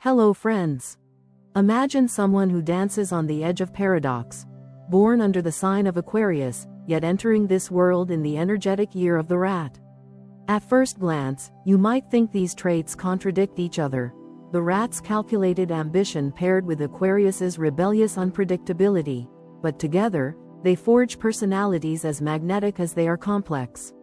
Hello friends. Imagine someone who dances on the edge of paradox, born under the sign of Aquarius, yet entering this world in the energetic year of the rat. At first glance, you might think these traits contradict each other. The rat's calculated ambition paired with Aquarius's rebellious unpredictability, but together, they forge personalities as magnetic as they are complex.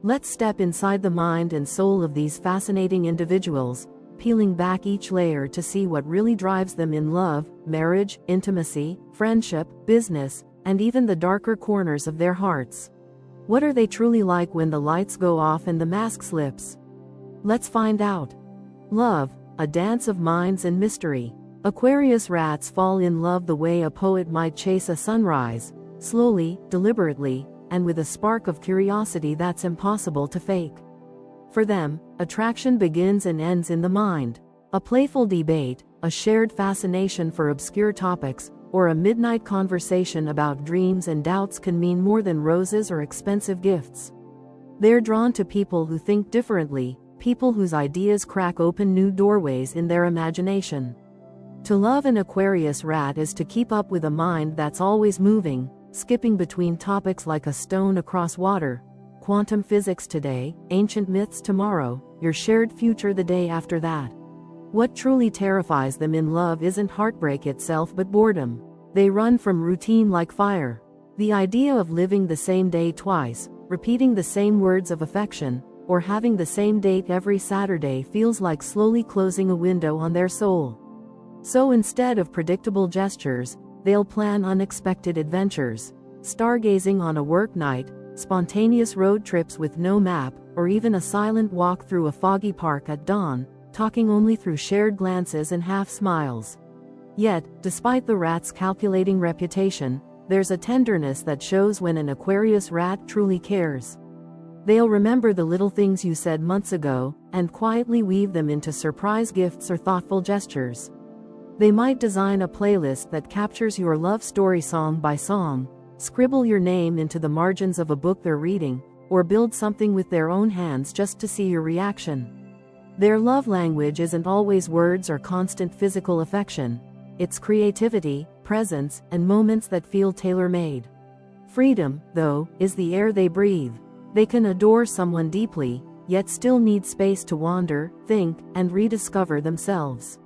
Let's step inside the mind and soul of these fascinating individuals, peeling back each layer to see what really drives them in love, marriage, intimacy, friendship, business, and even the darker corners of their hearts. What are they truly like when the lights go off and the mask slips? Let's find out. Love, a dance of minds and mystery. Aquarius rats fall in love the way a poet might chase a sunrise, slowly, deliberately, and with a spark of curiosity that's impossible to fake. For them, attraction begins and ends in the mind. A playful debate, a shared fascination for obscure topics, or a midnight conversation about dreams and doubts can mean more than roses or expensive gifts. They're drawn to people who think differently, people whose ideas crack open new doorways in their imagination. To love an Aquarius rat is to keep up with a mind that's always moving, skipping between topics like a stone across water. Quantum physics today, ancient myths tomorrow, your shared future the day after that. What truly terrifies them in love isn't heartbreak itself but boredom. They run from routine like fire. The idea of living the same day twice, repeating the same words of affection, or having the same date every Saturday feels like slowly closing a window on their soul. So instead of predictable gestures, they'll plan unexpected adventures. Stargazing on a work night, spontaneous road trips with no map, or even a silent walk through a foggy park at dawn, talking only through shared glances and half smiles. Yet, despite the rat's calculating reputation, there's a tenderness that shows when an Aquarius rat truly cares. They'll remember the little things you said months ago, and quietly weave them into surprise gifts or thoughtful gestures. They might design a playlist that captures your love story song by song, scribble your name into the margins of a book they're reading, or build something with their own hands just to see your reaction. Their love language isn't always words or constant physical affection. It's creativity, presence, and moments that feel tailor-made. Freedom, though, is the air they breathe. They can adore someone deeply, yet still need space to wander, think, and rediscover themselves.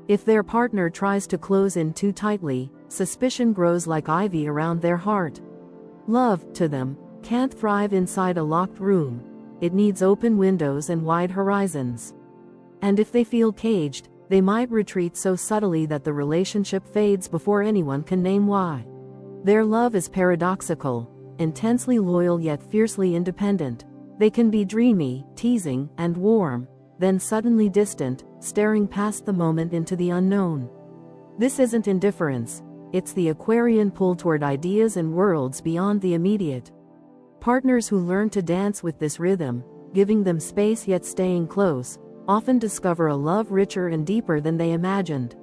If their partner tries to close in too tightly, suspicion grows like ivy around their heart. Love, to them, can't thrive inside a locked room. It needs open windows and wide horizons. And if they feel caged, they might retreat so subtly that the relationship fades before anyone can name why. Their love is paradoxical, intensely loyal yet fiercely independent. They can be dreamy, teasing, and warm, then suddenly distant, staring past the moment into the unknown. This isn't indifference, it's the Aquarian pull toward ideas and worlds beyond the immediate. Partners who learn to dance with this rhythm, giving them space yet staying close, often discover a love richer and deeper than they imagined.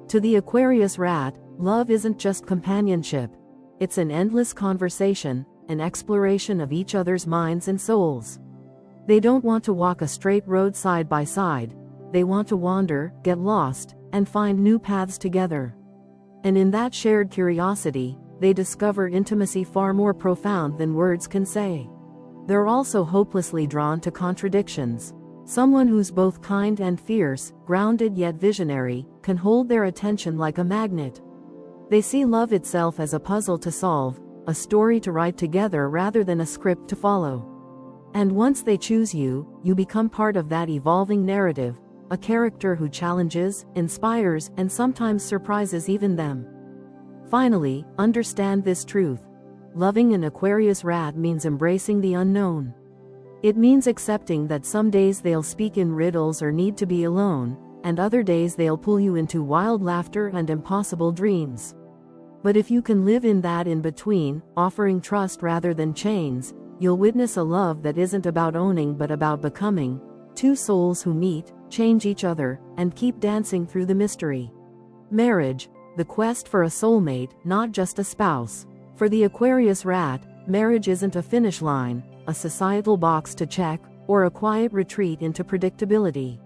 To the Aquarius rat, love isn't just companionship. It's an endless conversation, an exploration of each other's minds and souls. They don't want to walk a straight road side by side. They want to wander, get lost, and find new paths together. And in that shared curiosity, they discover intimacy far more profound than words can say. They're also hopelessly drawn to contradictions. Someone who's both kind and fierce, grounded yet visionary, can hold their attention like a magnet. They see love itself as a puzzle to solve, a story to write together rather than a script to follow. And once they choose you, you become part of that evolving narrative, a character who challenges, inspires, and sometimes surprises even them. Finally, understand this truth. Loving an Aquarius rat means embracing the unknown. It means accepting that some days they'll speak in riddles or need to be alone, and other days they'll pull you into wild laughter and impossible dreams. But if you can live in that in-between, offering trust rather than chains, you'll witness a love that isn't about owning but about becoming. Two souls who meet, change each other, and keep dancing through the mystery. Marriage, the quest for a soulmate, not just a spouse. For the Aquarius rat, marriage isn't a finish line, a societal box to check, or a quiet retreat into predictability.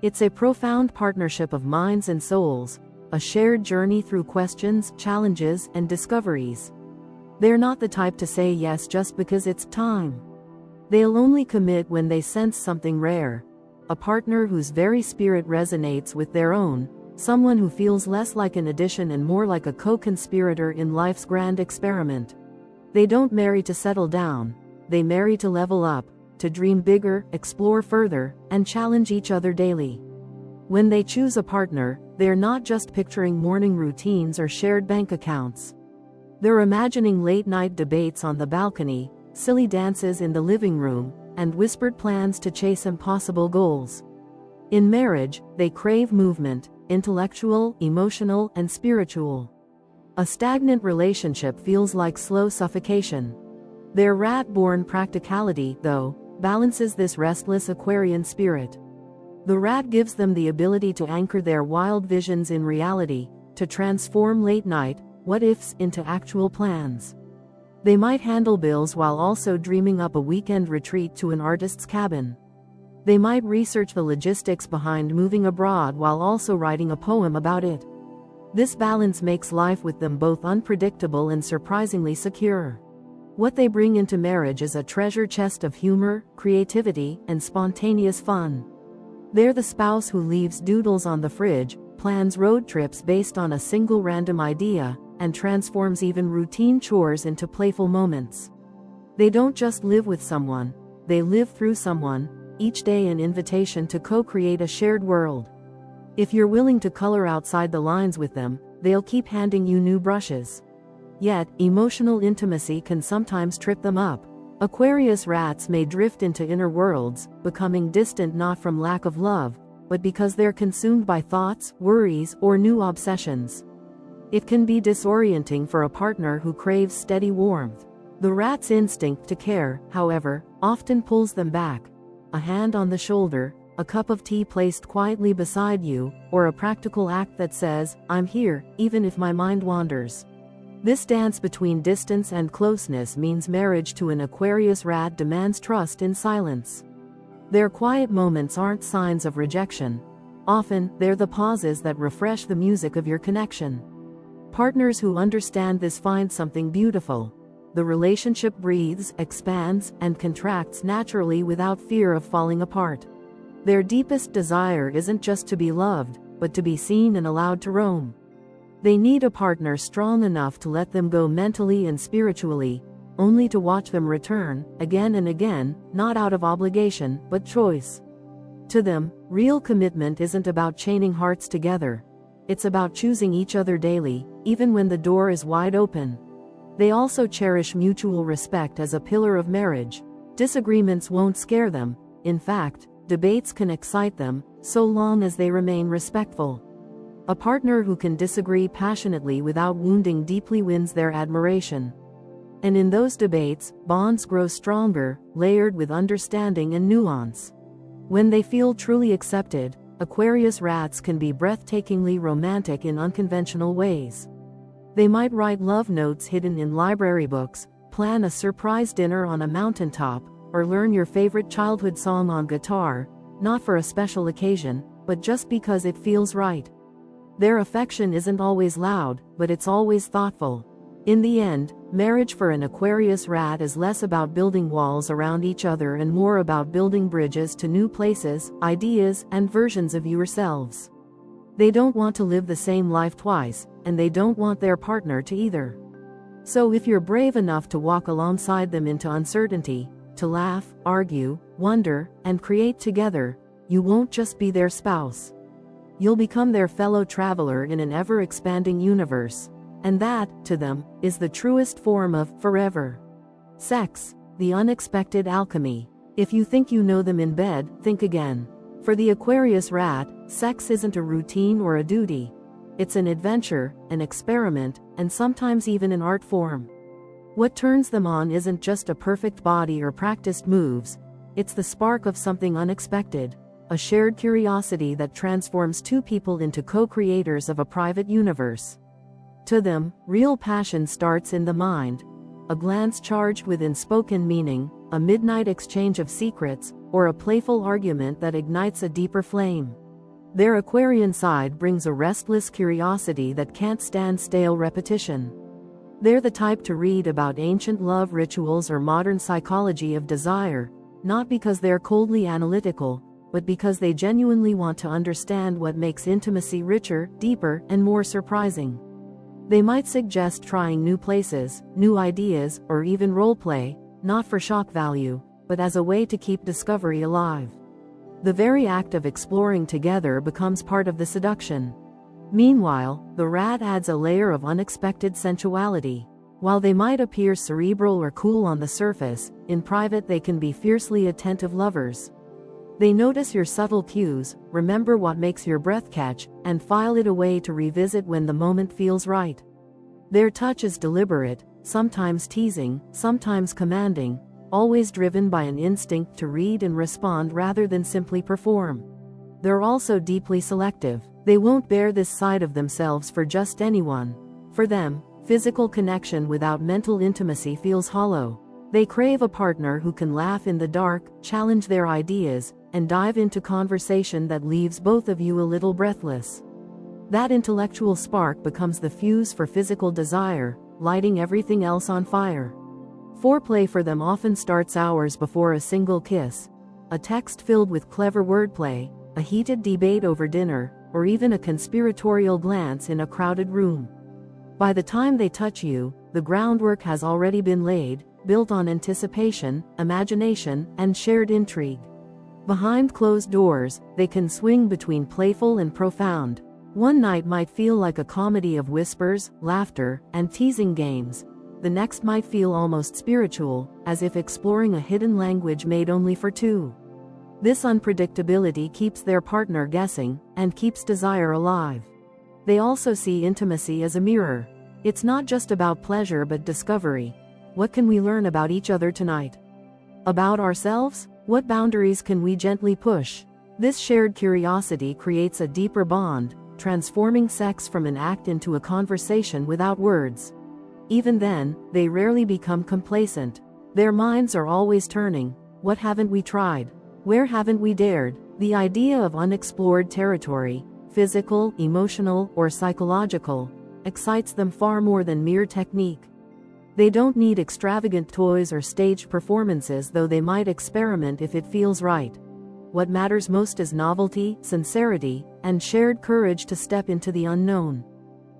It's a profound partnership of minds and souls, a shared journey through questions, challenges, and discoveries. They're not the type to say yes just because it's time. They'll only commit when they sense something rare, a partner whose very spirit resonates with their own, someone who feels less like an addition and more like a co-conspirator in life's grand experiment. They don't marry to settle down, they marry to level up, to dream bigger, explore further, and challenge each other daily. When they choose a partner, they're not just picturing morning routines or shared bank accounts. They're imagining late-night debates on the balcony, silly dances in the living room, and whispered plans to chase impossible goals. In marriage, they crave movement, intellectual, emotional, and spiritual. A stagnant relationship feels like slow suffocation. Their rat-born practicality, though, balances this restless Aquarian spirit. The rat gives them the ability to anchor their wild visions in reality, to transform late-night what-ifs into actual plans. They might handle bills while also dreaming up a weekend retreat to an artist's cabin. They might research the logistics behind moving abroad while also writing a poem about it. This balance makes life with them both unpredictable and surprisingly secure. What they bring into marriage is a treasure chest of humor, creativity, and spontaneous fun. They're the spouse who leaves doodles on the fridge, plans road trips based on a single random idea, and transforms even routine chores into playful moments. They don't just live with someone, they live through someone, each day an invitation to co-create a shared world. If you're willing to color outside the lines with them, they'll keep handing you new brushes. Yet, emotional intimacy can sometimes trip them up. Aquarius rats may drift into inner worlds, becoming distant not from lack of love, but because they're consumed by thoughts, worries, or new obsessions. It can be disorienting for a partner who craves steady warmth. The rat's instinct to care, however, often pulls them back. A hand on the shoulder, a cup of tea placed quietly beside you, or a practical act that says, "I'm here, even if my mind wanders." This dance between distance and closeness means marriage to an Aquarius rat demands trust in silence. Their quiet moments aren't signs of rejection. Often, they're the pauses that refresh the music of your connection. Partners who understand this find something beautiful. The relationship breathes, expands, and contracts naturally without fear of falling apart. Their deepest desire isn't just to be loved, but to be seen and allowed to roam. They need a partner strong enough to let them go mentally and spiritually, only to watch them return, again and again, not out of obligation, but choice. To them, real commitment isn't about chaining hearts together. It's about choosing each other daily, even when the door is wide open. They also cherish mutual respect as a pillar of marriage. Disagreements won't scare them. In fact, debates can excite them, so long as they remain respectful. A partner who can disagree passionately without wounding deeply wins their admiration. And in those debates, bonds grow stronger, layered with understanding and nuance. When they feel truly accepted, Aquarius rats can be breathtakingly romantic in unconventional ways. They might write love notes hidden in library books, plan a surprise dinner on a mountaintop, or learn your favorite childhood song on guitar, not for a special occasion, but just because it feels right. Their affection isn't always loud, but it's always thoughtful. In the end, marriage for an Aquarius rat is less about building walls around each other and more about building bridges to new places, ideas, and versions of yourselves. They don't want to live the same life twice, and they don't want their partner to either. So if you're brave enough to walk alongside them into uncertainty, to laugh, argue, wonder, and create together, you won't just be their spouse. You'll become their fellow traveler in an ever-expanding universe. And that, to them, is the truest form of forever. Sex, the unexpected alchemy. If you think you know them in bed, think again. For the Aquarius rat, sex isn't a routine or a duty. It's an adventure, an experiment, and sometimes even an art form. What turns them on isn't just a perfect body or practiced moves, it's the spark of something unexpected, a shared curiosity that transforms two people into co-creators of a private universe. To them, real passion starts in the mind. A glance charged with unspoken meaning, a midnight exchange of secrets, or a playful argument that ignites a deeper flame. Their Aquarian side brings a restless curiosity that can't stand stale repetition. They're the type to read about ancient love rituals or modern psychology of desire, not because they're coldly analytical, but because they genuinely want to understand what makes intimacy richer, deeper, and more surprising. They might suggest trying new places, new ideas, or even role-play, not for shock value, but as a way to keep discovery alive. The very act of exploring together becomes part of the seduction. Meanwhile, the rat adds a layer of unexpected sensuality. While they might appear cerebral or cool on the surface, in private they can be fiercely attentive lovers. They notice your subtle cues, remember what makes your breath catch, and file it away to revisit when the moment feels right. Their touch is deliberate, sometimes teasing, sometimes commanding, always driven by an instinct to read and respond rather than simply perform. They're also deeply selective. They won't bear this side of themselves for just anyone. For them, physical connection without mental intimacy feels hollow. They crave a partner who can laugh in the dark, challenge their ideas, and dive into conversation that leaves both of you a little breathless. That intellectual spark becomes the fuse for physical desire, lighting everything else on fire. Foreplay for them often starts hours before a single kiss. A text filled with clever wordplay, a heated debate over dinner, or even a conspiratorial glance in a crowded room. By the time they touch you, the groundwork has already been laid, built on anticipation, imagination, and shared intrigue. Behind closed doors, they can swing between playful and profound. One night might feel like a comedy of whispers, laughter, and teasing games. The next might feel almost spiritual, as if exploring a hidden language made only for two. This unpredictability keeps their partner guessing, and keeps desire alive. They also see intimacy as a mirror. It's not just about pleasure but discovery. What can we learn about each other tonight? About ourselves? What boundaries can we gently push? This shared curiosity creates a deeper bond, transforming sex from an act into a conversation without words. Even then, they rarely become complacent. Their minds are always turning. What haven't we tried? Where haven't we dared? The idea of unexplored territory, physical, emotional, or psychological, excites them far more than mere technique. They don't need extravagant toys or staged performances, though they might experiment if it feels right. What matters most is novelty, sincerity, and shared courage to step into the unknown.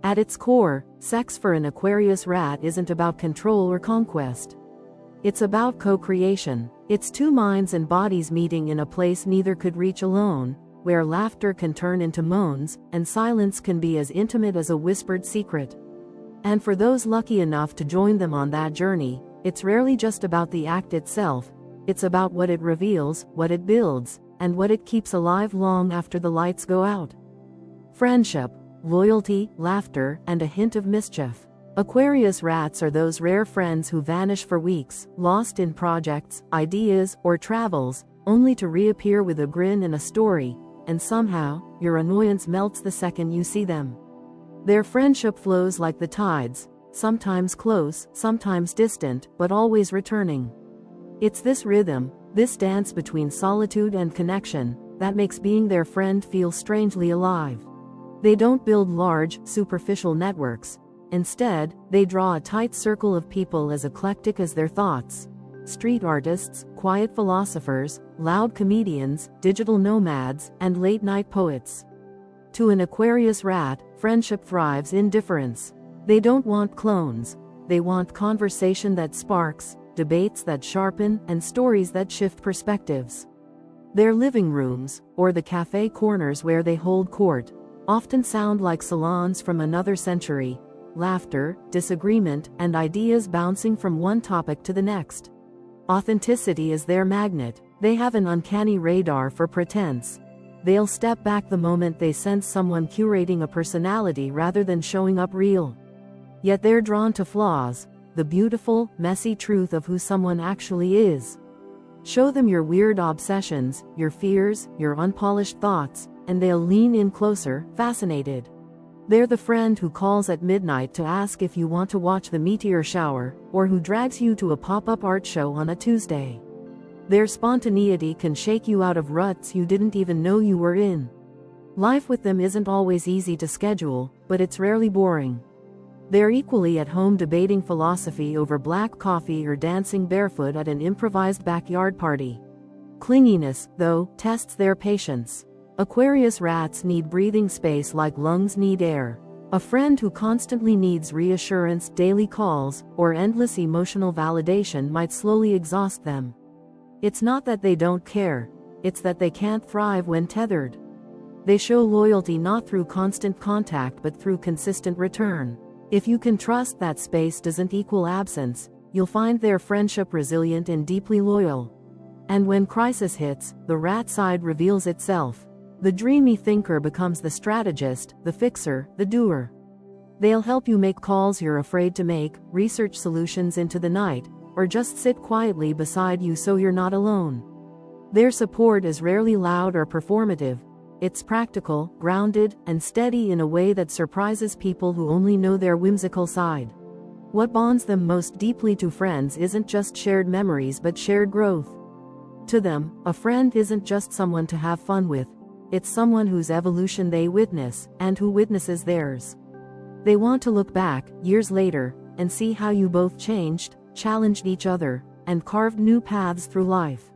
At its core, sex for an Aquarius rat isn't about control or conquest. It's about co-creation. It's two minds and bodies meeting in a place neither could reach alone, where laughter can turn into moans, and silence can be as intimate as a whispered secret. And for those lucky enough to join them on that journey, it's rarely just about the act itself. It's about what it reveals, what it builds, and what it keeps alive long after the lights go out. Friendship, loyalty, laughter, and a hint of mischief. Aquarius rats are those rare friends who vanish for weeks, lost in projects, ideas, or travels, only to reappear with a grin and a story, and somehow, your annoyance melts the second you see them. Their friendship flows like the tides, sometimes close, sometimes distant, but always returning. It's this rhythm, this dance between solitude and connection, that makes being their friend feel strangely alive. They don't build large, superficial networks. Instead, they draw a tight circle of people as eclectic as their thoughts. Street artists, quiet philosophers, loud comedians, digital nomads, and late-night poets. To an Aquarius rat, friendship thrives in difference. They don't want clones. They want conversation that sparks, debates that sharpen, and stories that shift perspectives. Their living rooms, or the cafe corners where they hold court, often sound like salons from another century. Laughter, disagreement, and ideas bouncing from one topic to the next. Authenticity is their magnet. They have an uncanny radar for pretense. They'll step back the moment they sense someone curating a personality rather than showing up real. Yet they're drawn to flaws, the beautiful, messy truth of who someone actually is. Show them your weird obsessions, your fears, your unpolished thoughts, and they'll lean in closer, fascinated. They're the friend who calls at midnight to ask if you want to watch the meteor shower, or who drags you to a pop-up art show on a Tuesday. Their spontaneity can shake you out of ruts you didn't even know you were in. Life with them isn't always easy to schedule, but it's rarely boring. They're equally at home debating philosophy over black coffee or dancing barefoot at an improvised backyard party. Clinginess, though, tests their patience. Aquarius rats need breathing space like lungs need air. A friend who constantly needs reassurance, daily calls, or endless emotional validation might slowly exhaust them. It's not that they don't care, it's that they can't thrive when tethered. They show loyalty not through constant contact but through consistent return. If you can trust that space doesn't equal absence, you'll find their friendship resilient and deeply loyal. And when crisis hits, the rat side reveals itself. The dreamy thinker becomes the strategist, the fixer, the doer. They'll help you make calls you're afraid to make, research solutions into the night, or just sit quietly beside you so you're not alone. Their support is rarely loud or performative. It's practical, grounded, and steady in a way that surprises people who only know their whimsical side. What bonds them most deeply to friends isn't just shared memories but shared growth. To them, a friend isn't just someone to have fun with. It's someone whose evolution they witness, and who witnesses theirs. They want to look back, years later, and see how you both changed, challenged each other, and carved new paths through life.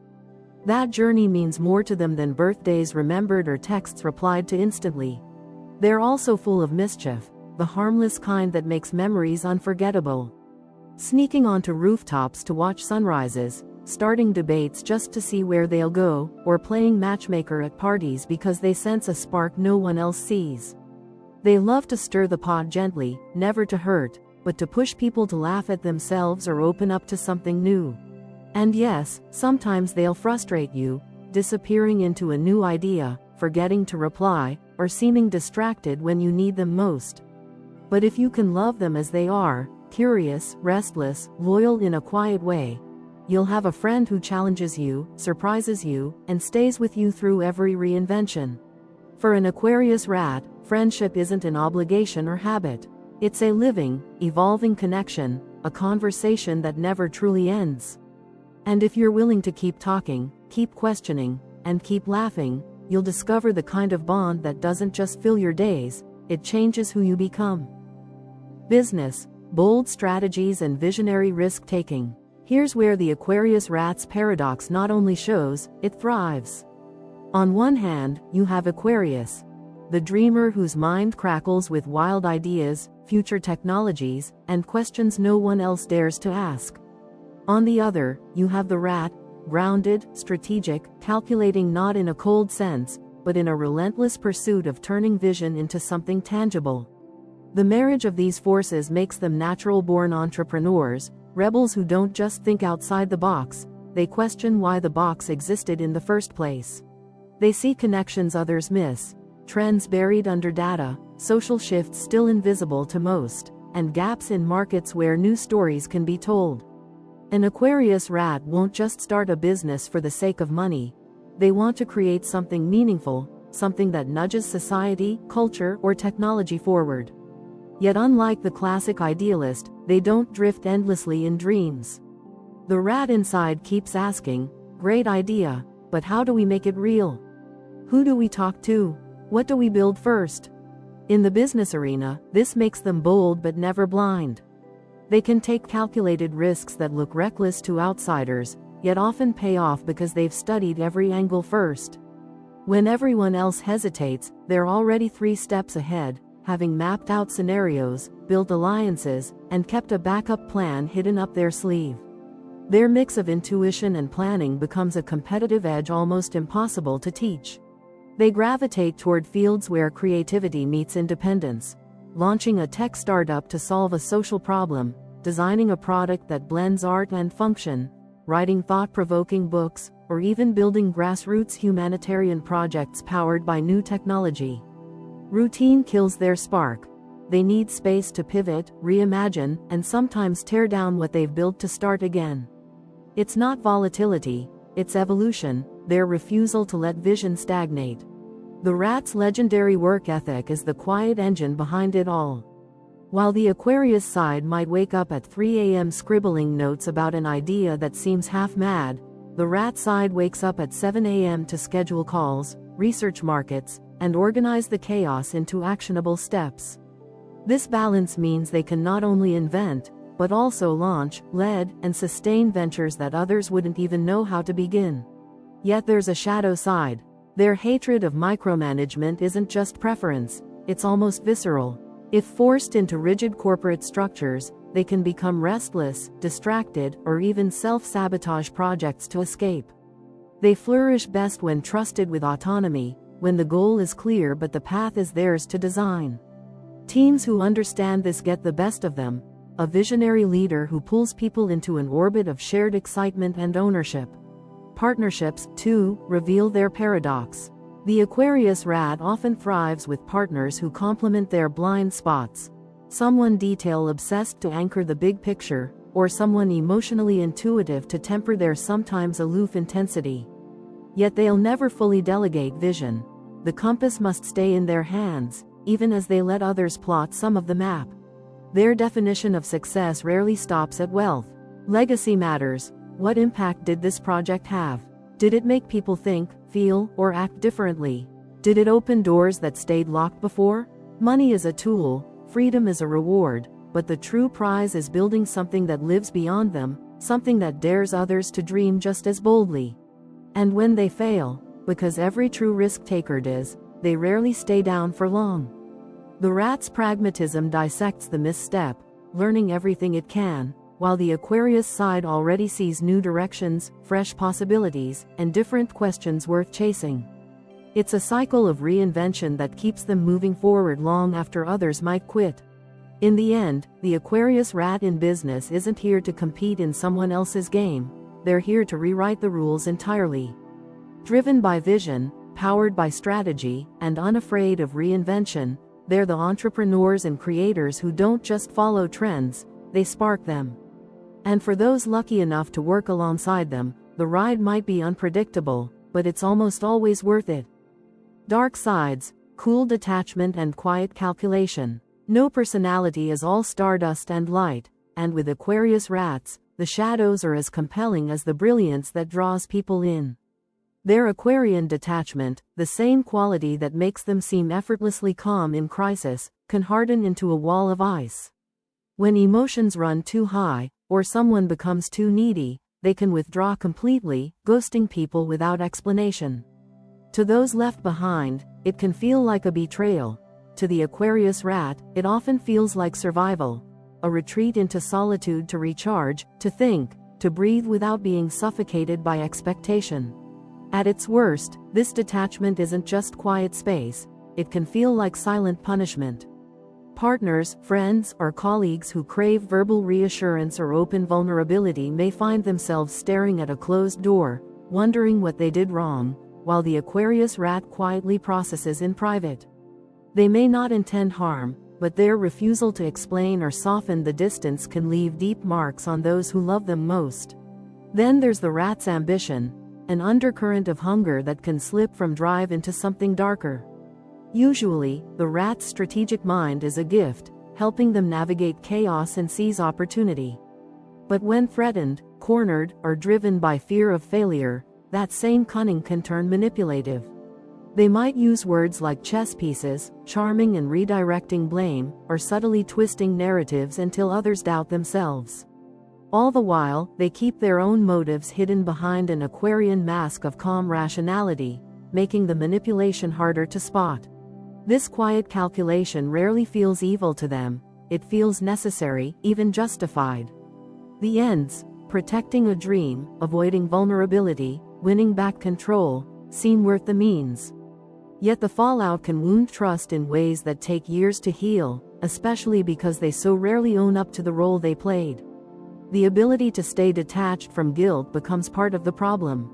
That journey means more to them than birthdays remembered or texts replied to instantly. They're also full of mischief, the harmless kind that makes memories unforgettable. Sneaking onto rooftops to watch sunrises, starting debates just to see where they'll go, or playing matchmaker at parties because they sense a spark no one else sees. They love to stir the pot gently, never to hurt, but to push people to laugh at themselves or open up to something new. And yes, sometimes they'll frustrate you, disappearing into a new idea, forgetting to reply, or seeming distracted when you need them most. But if you can love them as they are, curious, restless, loyal in a quiet way, you'll have a friend who challenges you, surprises you, and stays with you through every reinvention. For an Aquarius rat, friendship isn't an obligation or habit. It's a living, evolving connection, a conversation that never truly ends. And if you're willing to keep talking, keep questioning, and keep laughing, you'll discover the kind of bond that doesn't just fill your days, it changes who you become. Business, bold strategies and visionary risk-taking. Here's where the Aquarius rat's paradox not only shows, it thrives. On one hand, you have Aquarius, the dreamer whose mind crackles with wild ideas, future technologies, and questions no one else dares to ask. On the other, you have the rat, grounded, strategic, calculating not in a cold sense, but in a relentless pursuit of turning vision into something tangible. The marriage of these forces makes them natural-born entrepreneurs, rebels who don't just think outside the box, they question why the box existed in the first place. They see connections others miss, trends buried under data, social shifts still invisible to most, and gaps in markets where new stories can be told. An Aquarius rat won't just start a business for the sake of money. They want to create something meaningful, something that nudges society, culture, or technology forward. Yet unlike the classic idealist, they don't drift endlessly in dreams. The rat inside keeps asking, great idea, but how do we make it real? Who do we talk to? What do we build first? In the business arena, this makes them bold but never blind. They can take calculated risks that look reckless to outsiders, yet often pay off because they've studied every angle first. When everyone else hesitates, they're already 3 steps ahead, having mapped out scenarios, built alliances, and kept a backup plan hidden up their sleeve. Their mix of intuition and planning becomes a competitive edge almost impossible to teach. They gravitate toward fields where creativity meets independence, launching a tech startup to solve a social problem, designing a product that blends art and function, writing thought-provoking books, or even building grassroots humanitarian projects powered by new technology. Routine kills their spark. They need space to pivot, reimagine, and sometimes tear down what they've built to start again. It's not volatility, it's evolution, their refusal to let vision stagnate. The rat's legendary work ethic is the quiet engine behind it all. While the Aquarius side might wake up at 3 a.m. scribbling notes about an idea that seems half-mad, the rat side wakes up at 7 a.m. to schedule calls, research markets, and organize the chaos into actionable steps. This balance means they can not only invent, but also launch, lead, and sustain ventures that others wouldn't even know how to begin. Yet there's a shadow side. Their hatred of micromanagement isn't just preference, it's almost visceral. If forced into rigid corporate structures, they can become restless, distracted, or even self-sabotage projects to escape. They flourish best when trusted with autonomy, when the goal is clear but the path is theirs to design. Teams who understand this get the best of them, a visionary leader who pulls people into an orbit of shared excitement and ownership. Partnerships, too, reveal their paradox. The Aquarius Rat often thrives with partners who complement their blind spots. Someone detail-obsessed to anchor the big picture, or someone emotionally intuitive to temper their sometimes aloof intensity. Yet they'll never fully delegate vision. The compass must stay in their hands, even as they let others plot some of the map. Their definition of success rarely stops at wealth. Legacy matters. What impact did this project have? Did it make people think, feel, or act differently? Did it open doors that stayed locked before? Money is a tool, freedom is a reward, but the true prize is building something that lives beyond them, something that dares others to dream just as boldly. And when they fail, because every true risk-taker does, they rarely stay down for long. The rat's pragmatism dissects the misstep, learning everything it can, while the Aquarius side already sees new directions, fresh possibilities, and different questions worth chasing. It's a cycle of reinvention that keeps them moving forward long after others might quit. In the end, the Aquarius Rat in business isn't here to compete in someone else's game, they're here to rewrite the rules entirely. Driven by vision, powered by strategy, and unafraid of reinvention, they're the entrepreneurs and creators who don't just follow trends, they spark them. And for those lucky enough to work alongside them, the ride might be unpredictable, but it's almost always worth it. Dark sides, cool detachment and quiet calculation. No personality is all stardust and light, and with Aquarius Rats, the shadows are as compelling as the brilliance that draws people in. Their Aquarian detachment, the same quality that makes them seem effortlessly calm in crisis, can harden into a wall of ice. When emotions run too high, or someone becomes too needy, they can withdraw completely, ghosting people without explanation. To those left behind, it can feel like a betrayal. To the Aquarius Rat, it often feels like survival, a retreat into solitude to recharge, to think, to breathe without being suffocated by expectation. At its worst, this detachment isn't just quiet space, it can feel like silent punishment. Partners, friends, or colleagues who crave verbal reassurance or open vulnerability may find themselves staring at a closed door, wondering what they did wrong, while the Aquarius Rat quietly processes in private. They may not intend harm, but their refusal to explain or soften the distance can leave deep marks on those who love them most. Then there's the rat's ambition, an undercurrent of hunger that can slip from drive into something darker. Usually, the rat's strategic mind is a gift, helping them navigate chaos and seize opportunity. But when threatened, cornered, or driven by fear of failure, that same cunning can turn manipulative. They might use words like chess pieces, charming and redirecting blame, or subtly twisting narratives until others doubt themselves. All the while, they keep their own motives hidden behind an Aquarian mask of calm rationality, making the manipulation harder to spot. This quiet calculation rarely feels evil to them, it feels necessary, even justified. The ends, protecting a dream, avoiding vulnerability, winning back control, seem worth the means. Yet the fallout can wound trust in ways that take years to heal, especially because they so rarely own up to the role they played. The ability to stay detached from guilt becomes part of the problem.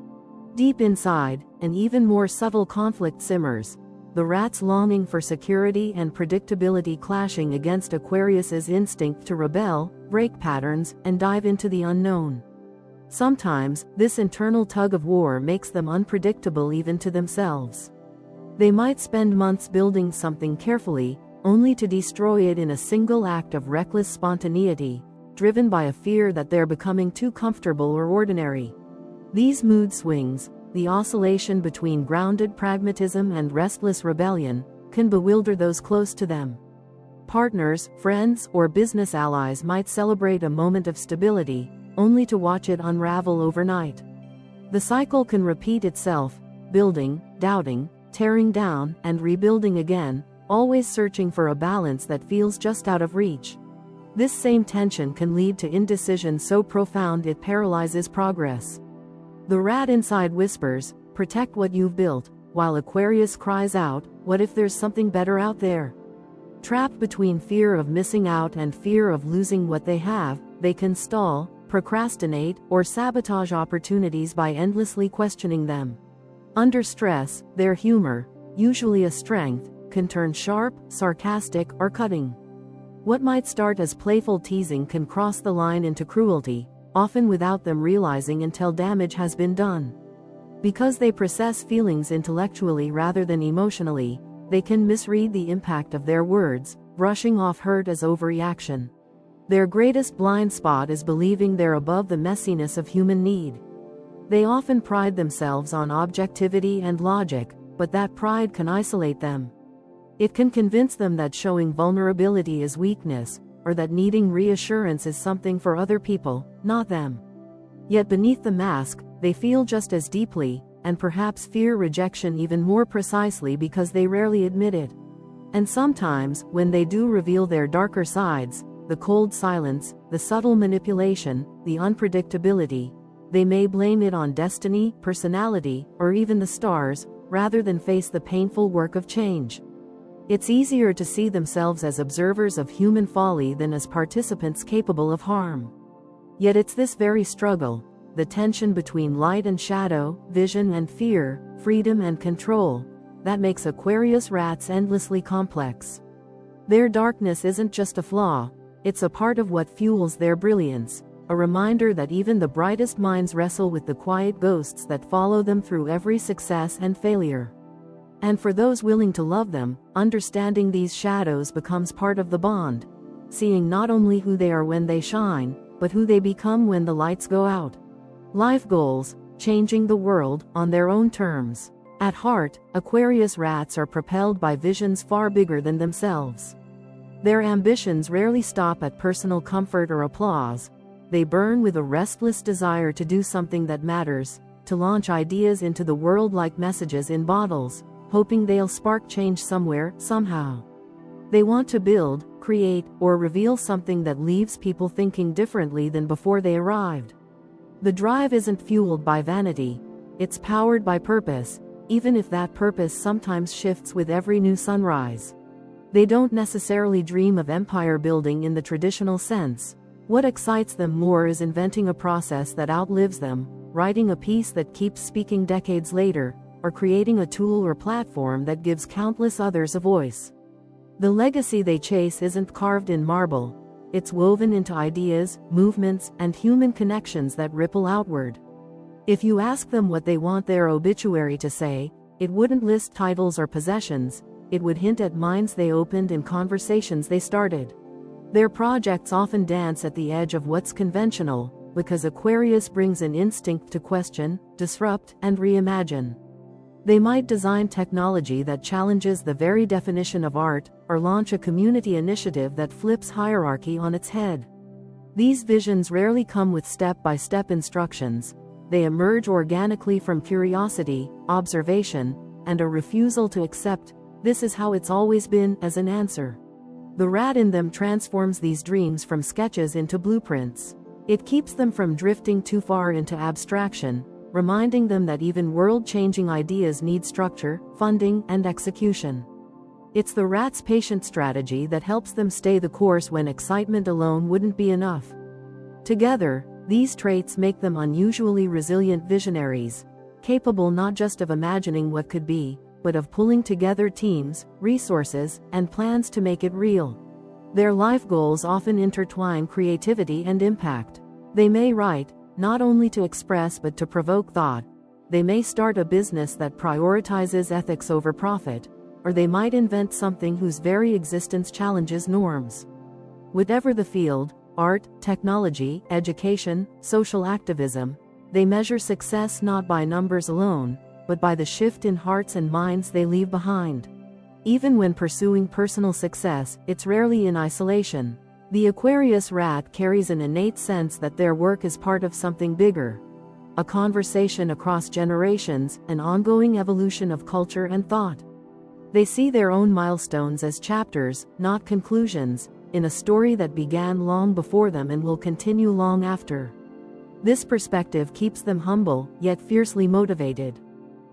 Deep inside, an even more subtle conflict simmers, the rat's longing for security and predictability clashing against Aquarius's instinct to rebel, break patterns, and dive into the unknown. Sometimes, this internal tug-of-war makes them unpredictable even to themselves. They might spend months building something carefully, only to destroy it in a single act of reckless spontaneity, driven by a fear that they're becoming too comfortable or ordinary. These mood swings, the oscillation between grounded pragmatism and restless rebellion can bewilder those close to them. Partners, friends, or business allies might celebrate a moment of stability, only to watch it unravel overnight. The cycle can repeat itself, building, doubting, tearing down, and rebuilding again, always searching for a balance that feels just out of reach. This same tension can lead to indecision so profound it paralyzes progress. The rat inside whispers, "Protect what you've built," while Aquarius cries out, "What if there's something better out there?" Trapped between fear of missing out and fear of losing what they have, they can stall, procrastinate, or sabotage opportunities by endlessly questioning them. Under stress, their humor, usually a strength, can turn sharp, sarcastic, or cutting. What might start as playful teasing can cross the line into cruelty, often without them realizing until damage has been done. Because they process feelings intellectually rather than emotionally, they can misread the impact of their words, brushing off hurt as overreaction. Their greatest blind spot is believing they're above the messiness of human need. They often pride themselves on objectivity and logic, but that pride can isolate them. It can convince them that showing vulnerability is weakness, or that needing reassurance is something for other people, not them. Yet beneath the mask, they feel just as deeply, and perhaps fear rejection even more precisely because they rarely admit it. And sometimes, when they do reveal their darker sides, the cold silence, the subtle manipulation, the unpredictability, they may blame it on destiny, personality, or even the stars, rather than face the painful work of change. It's easier to see themselves as observers of human folly than as participants capable of harm. Yet it's this very struggle, the tension between light and shadow, vision and fear, freedom and control, that makes Aquarius rats endlessly complex. Their darkness isn't just a flaw, it's a part of what fuels their brilliance, a reminder that even the brightest minds wrestle with the quiet ghosts that follow them through every success and failure. And for those willing to love them, understanding these shadows becomes part of the bond, seeing not only who they are when they shine, but who they become when the lights go out. Life goals, changing the world, on their own terms. At heart, Aquarius rats are propelled by visions far bigger than themselves. Their ambitions rarely stop at personal comfort or applause. They burn with a restless desire to do something that matters, to launch ideas into the world like messages in bottles, hoping they'll spark change somewhere, somehow. They want to build, create, or reveal something that leaves people thinking differently than before they arrived. The drive isn't fueled by vanity, it's powered by purpose, even if that purpose sometimes shifts with every new sunrise. They don't necessarily dream of empire building in the traditional sense. What excites them more is inventing a process that outlives them, writing a piece that keeps speaking decades later, or creating a tool or platform that gives countless others a voice. The legacy they chase isn't carved in marble, it's woven into ideas, movements, and human connections that ripple outward. If you ask them what they want their obituary to say, it wouldn't list titles or possessions, it would hint at minds they opened and conversations they started. Their projects often dance at the edge of what's conventional, because Aquarius brings an instinct to question, disrupt, and reimagine. They might design technology that challenges the very definition of art, or launch a community initiative that flips hierarchy on its head. These visions rarely come with step-by-step instructions. They emerge organically from curiosity, observation, and a refusal to accept, "This is how it's always been," as an answer. The rat in them transforms these dreams from sketches into blueprints. It keeps them from drifting too far into abstraction, reminding them that even world-changing ideas need structure, funding, and execution. It's the rat's patient strategy that helps them stay the course when excitement alone wouldn't be enough. Together, these traits make them unusually resilient visionaries, capable not just of imagining what could be, but of pulling together teams, resources, and plans to make it real. Their life goals often intertwine creativity and impact. They may write, not only to express but to provoke thought. They may start a business that prioritizes ethics over profit, or they might invent something whose very existence challenges norms. Whatever the field, art, technology, education, social activism, They measure success not by numbers alone, but by the shift in hearts and minds they leave behind. Even when pursuing personal success, it's rarely in isolation. The Aquarius Rat carries an innate sense that their work is part of something bigger. A conversation across generations, an ongoing evolution of culture and thought. They see their own milestones as chapters, not conclusions, in a story that began long before them and will continue long after. This perspective keeps them humble, yet fiercely motivated.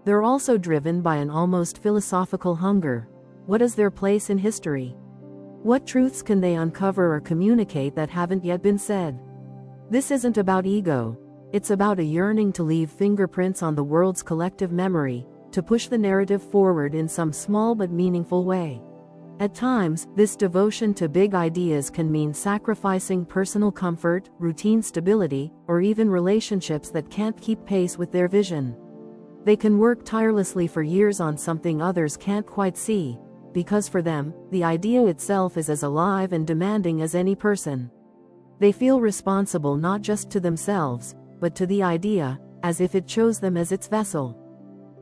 They're also driven by an almost philosophical hunger. What is their place in history? What truths can they uncover or communicate that haven't yet been said? This isn't about ego. It's about a yearning to leave fingerprints on the world's collective memory, to push the narrative forward in some small but meaningful way. At times, this devotion to big ideas can mean sacrificing personal comfort, routine stability, or even relationships that can't keep pace with their vision. They can work tirelessly for years on something others can't quite see, because for them, the idea itself is as alive and demanding as any person. They feel responsible not just to themselves, but to the idea, as if it chose them as its vessel.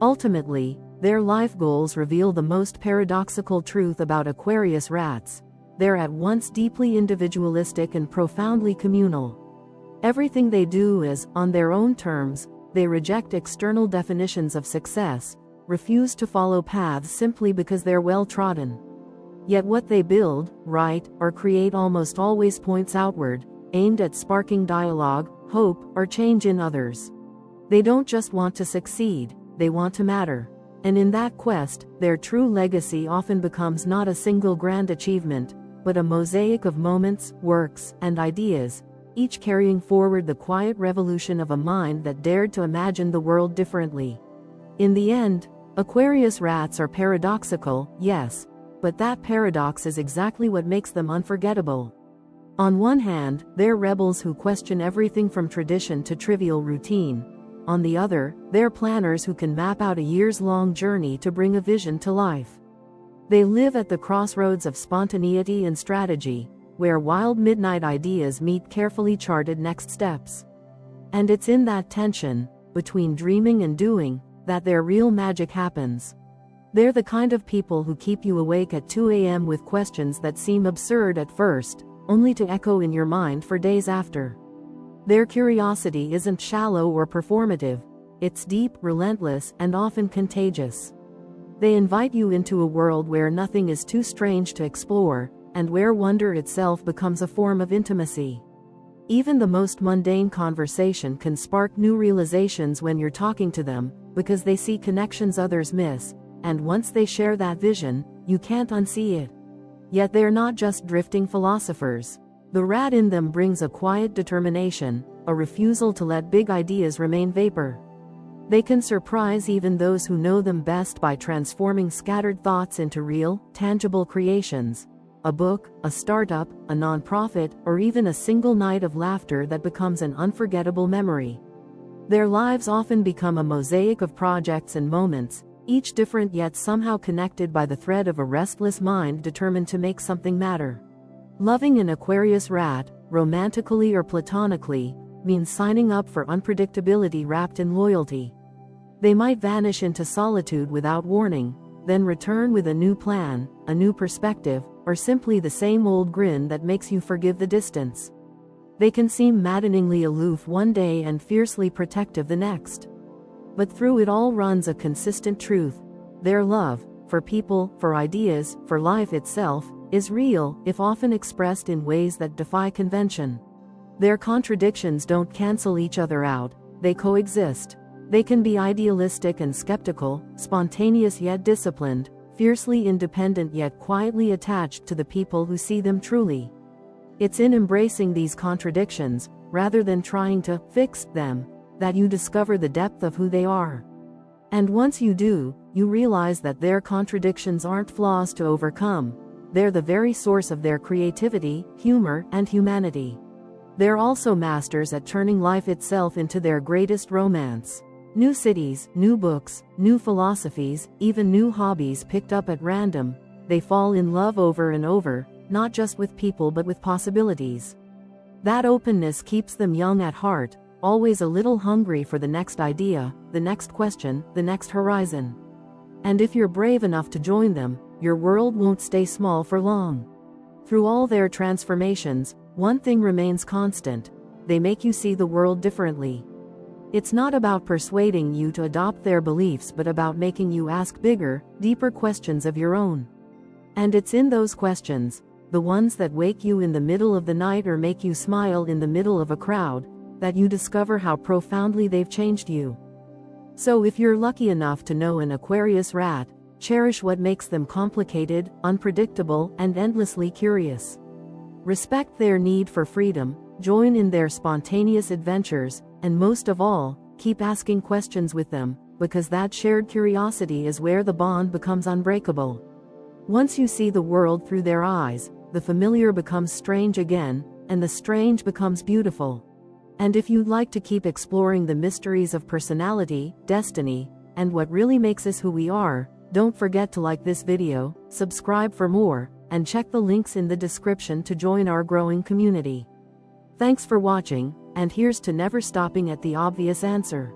Ultimately, their life goals reveal the most paradoxical truth about Aquarius rats. They're at once deeply individualistic and profoundly communal. Everything they do is, on their own terms. They reject external definitions of success, refuse to follow paths simply because they're well-trodden. Yet what they build, write, or create almost always points outward, aimed at sparking dialogue, hope, or change in others. They don't just want to succeed, they want to matter. And in that quest, their true legacy often becomes not a single grand achievement, but a mosaic of moments, works, and ideas, each carrying forward the quiet revolution of a mind that dared to imagine the world differently. In the end, Aquarius rats are paradoxical, yes, but that paradox is exactly what makes them unforgettable. On one hand, they're rebels who question everything from tradition to trivial routine. On the other, they're planners who can map out a years-long journey to bring a vision to life. They live at the crossroads of spontaneity and strategy, where wild midnight ideas meet carefully charted next steps. And it's in that tension, between dreaming and doing, that their real magic happens. They're the kind of people who keep you awake at 2 a.m. with questions that seem absurd at first, only to echo in your mind for days after. Their curiosity isn't shallow or performative, it's deep, relentless, and often contagious. They invite you into a world where nothing is too strange to explore, and where wonder itself becomes a form of intimacy. Even the most mundane conversation can spark new realizations when you're talking to them, because they see connections others miss, and once they share that vision, you can't unsee it. Yet they're not just drifting philosophers. The rat in them brings a quiet determination, a refusal to let big ideas remain vapor. They can surprise even those who know them best by transforming scattered thoughts into real, tangible creations. A book, a startup, a nonprofit, or even a single night of laughter that becomes an unforgettable memory. Their lives often become a mosaic of projects and moments, each different yet somehow connected by the thread of a restless mind determined to make something matter. Loving an Aquarius rat, romantically or platonically, means signing up for unpredictability wrapped in loyalty. They might vanish into solitude without warning, then return with a new plan, a new perspective, or simply the same old grin that makes you forgive the distance. They can seem maddeningly aloof one day and fiercely protective the next. But through it all runs a consistent truth. Their love, for people, for ideas, for life itself, is real, if often expressed in ways that defy convention. Their contradictions don't cancel each other out, they coexist. They can be idealistic and skeptical, spontaneous yet disciplined, fiercely independent yet quietly attached to the people who see them truly. It's in embracing these contradictions, rather than trying to fix them, that you discover the depth of who they are. And once you do, you realize that their contradictions aren't flaws to overcome. They're the very source of their creativity, humor, and humanity. They're also masters at turning life itself into their greatest romance. New cities, new books, new philosophies, even new hobbies picked up at random, they fall in love over and over, not just with people but with possibilities. That openness keeps them young at heart, always a little hungry for the next idea, the next question, the next horizon. And if you're brave enough to join them, your world won't stay small for long. Through all their transformations, one thing remains constant: they make you see the world differently. It's not about persuading you to adopt their beliefs, but about making you ask bigger, deeper questions of your own. And it's in those questions, the ones that wake you in the middle of the night or make you smile in the middle of a crowd, that you discover how profoundly they've changed you. So if you're lucky enough to know an Aquarius rat, cherish what makes them complicated, unpredictable, and endlessly curious. Respect their need for freedom, join in their spontaneous adventures, and most of all, keep asking questions with them, because that shared curiosity is where the bond becomes unbreakable. Once you see the world through their eyes, the familiar becomes strange again, and the strange becomes beautiful. And if you'd like to keep exploring the mysteries of personality, destiny, and what really makes us who we are, don't forget to like this video, subscribe for more, and check the links in the description to join our growing community. Thanks for watching, and here's to never stopping at the obvious answer.